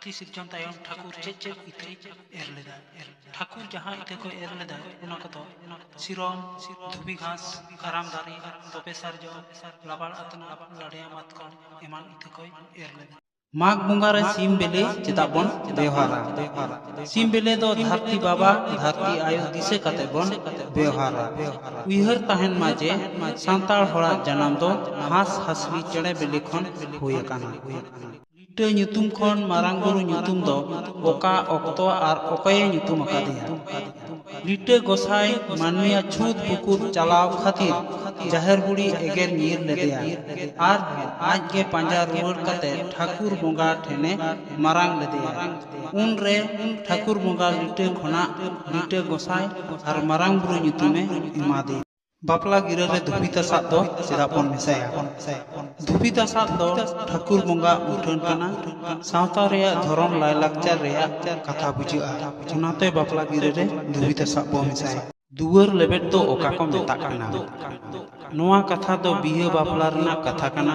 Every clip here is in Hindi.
धरती सिरजन तायम ठाकुर चेक इते एर लेदा ठाकुर जहां इते को एर लेदा उना कतो सिरम धुबी घास आराम दारी तोपे सारजो लाबाड़ अतना लाड़िया मातकम एमान इते को एर लेदा माघ बंगा रे सीम बेले चेदा बन व्यवहारा सीम बेले दो धरती बाबा धरती आयु दिसे कते बन व्यवहारा उइहर ताहन माजे सांताल होड़ा जन्म दो हास हसवी चढ़े बेले खन हुए काना लिटे ᱧᱩᱛᱩᱢ खन मारांग बुरु ᱧᱩᱛᱩᱢ दो ओका ऑक्तो आर ओकये ᱧᱩᱛᱩᱢ अकादिया लिटे गोसाई मानमिया छूत पुकुर चलाव खातिर जाहिर बुड़ी एगेर नीर लेदेया आर आज के पांजा रुवर कते ठाकुर बोंगा ठेने मारांग लेदेया उन रे ठाकुर बोंगा लिटे खना लिटे गोसाई आर मारांग बुरु ᱧᱩᱛᱩᱢে इमादे बापला गिरा रे धुपिता सात दो चेदा बन मेसाया धुपिता सात दो ठाकुर बोंगा उठन कना सावता रेया धरम लायलाकचार रेया कथा बुझुआ उनाते बापला गिरा रे धुपिता सात बो मेसाया दुवर लेबेट दो ओका को मेता कना नोआ कथा दो बिहे बापला रना कथा कना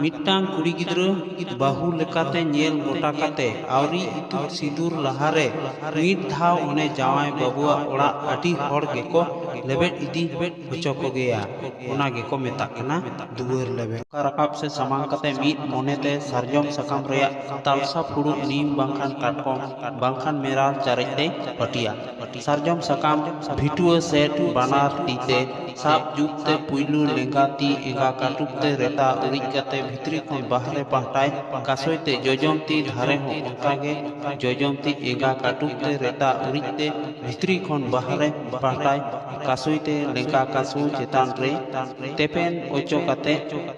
मिट्टांग कुड़ी गिद्रो बाहु लेकाते नेल गोटा काते आवरी इतुर सिदूर लहारे मीट धाव उन्हें जावाय बाबुआ ओड़ा अटी हड़ गेको लेबेट इदी होचो को गया ओना गेको मेता कना दुवर लेबे रकाब से समांग कते मीट मोनेते सरजम सकाम रेया तालसा फुड़ु नीम बांखान काटकोम बांखान मेराल चारेते पटिया सरजम सकाम भिटुआ सेट बानार तीते साप जुपते पुइलु लेंगाती एगा काटुकते रेता उरिक कते भितरी खन बाहरे पाहटाय कासोयते जोजमती धारे हो ओंकागे जोजमती एगा काटुकते रेता उरिकते भितरी खन बाहरे पाहटाय कासोयते लेंगा कासु चेतान रे तेपेन ओचो कते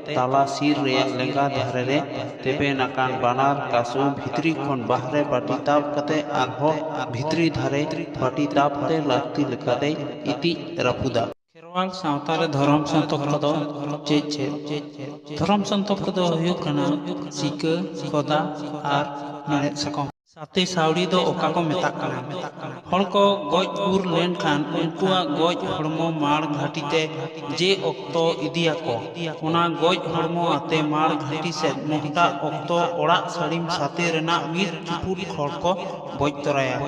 ताला सिर रे लेंगा धारे रे तेपेन आकान बानार कासु भितरी खन बाहरे पाटी ताप कते आरहो भितरी धारे पाटी तापते लाती लेकाते इति रफुदा खेरवाल सावतारे धर्म संतक दो धर्म संतक दो हुयुग कना सिका खोदा आर मेरे सकम साते सावड़ी दो ओका को मेता कना हड़ को गज उर लेन खान उनकुआ गज हड़मो माड़ घाटीते जे ऑक्तो इदिया को उना गज हड़मो आते माड़ घाटी से मोहटा ऑक्तो ओड़ा साड़ीम साते रेना मीर चुपुट खड़ को बज तराया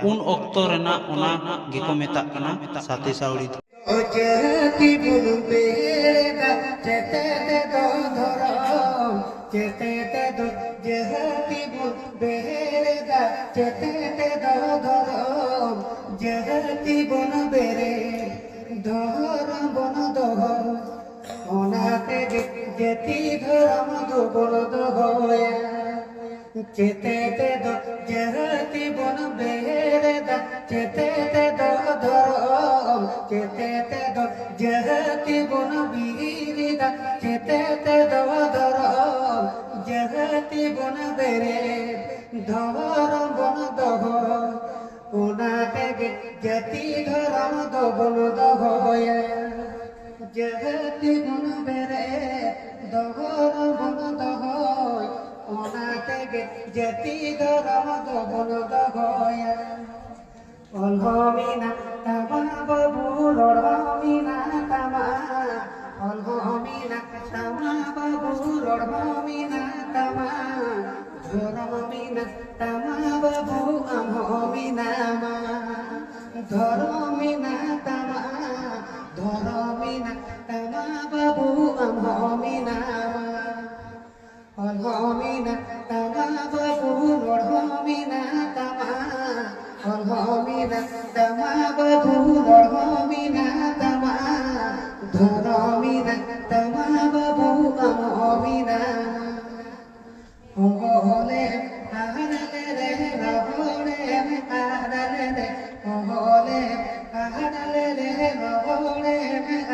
उन ऑक्तो रेना उना गेको मेता कना साते सावड़ी चेती बुन बेड़ा चेते दो धरम चेते दो जहती बुन बेड़ा चेते दो धरम जहती बुन बेरे धरम बन दो ओनाते जति धरम दो बन दो चेते दो जहती बुन बेड़ा चेते दो धरम चेते दो जहती बुन बीरिदा चेते दो धरम जहती बुन बेरे धरम बन दो उनाते जति धरम दो बन दो जहती बुन बेरे धरम बन दो उनाते जति धरम दो बन दो Olhomina tama babu lorhomina tama Olhomina tama babu lorhomina tama Dhoromina tama babu amhomina ma Dhoromina tama babu amhomina ma Olhomina tama babu lorhomina tama Olhomina tama babu lorhomina tama Dhoromina tama babu amhomina Ohole ahadale rahole ahadale ohole ahadale rahole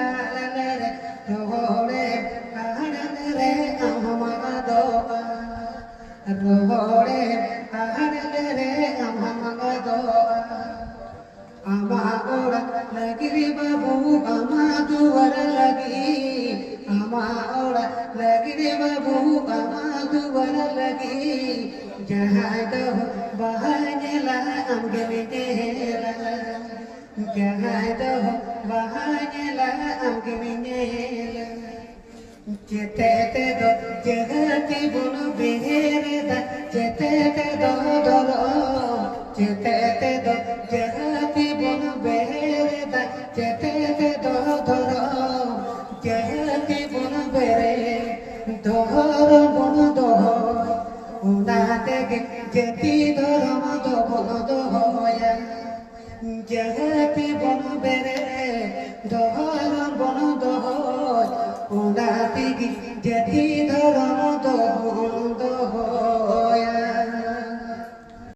ahadale rahole ahadale amhamado rahole ahadale amhamado Amaora lagi babu amaduar lagi Amaora lagi babu amaduar lagi Jahado bahanyela amgemela Jahado bahanyela amgemela যেতে দো জগতি বন বেহেরে দা যেতে দো ধর যেতে দো জগতি বন বেহেরে দা যেতে দো ধর জগতি বন বেরে ধর বন দহ উনাতে যেতি ধরম দহন দহয়া জগতি বন বেরে ধর বন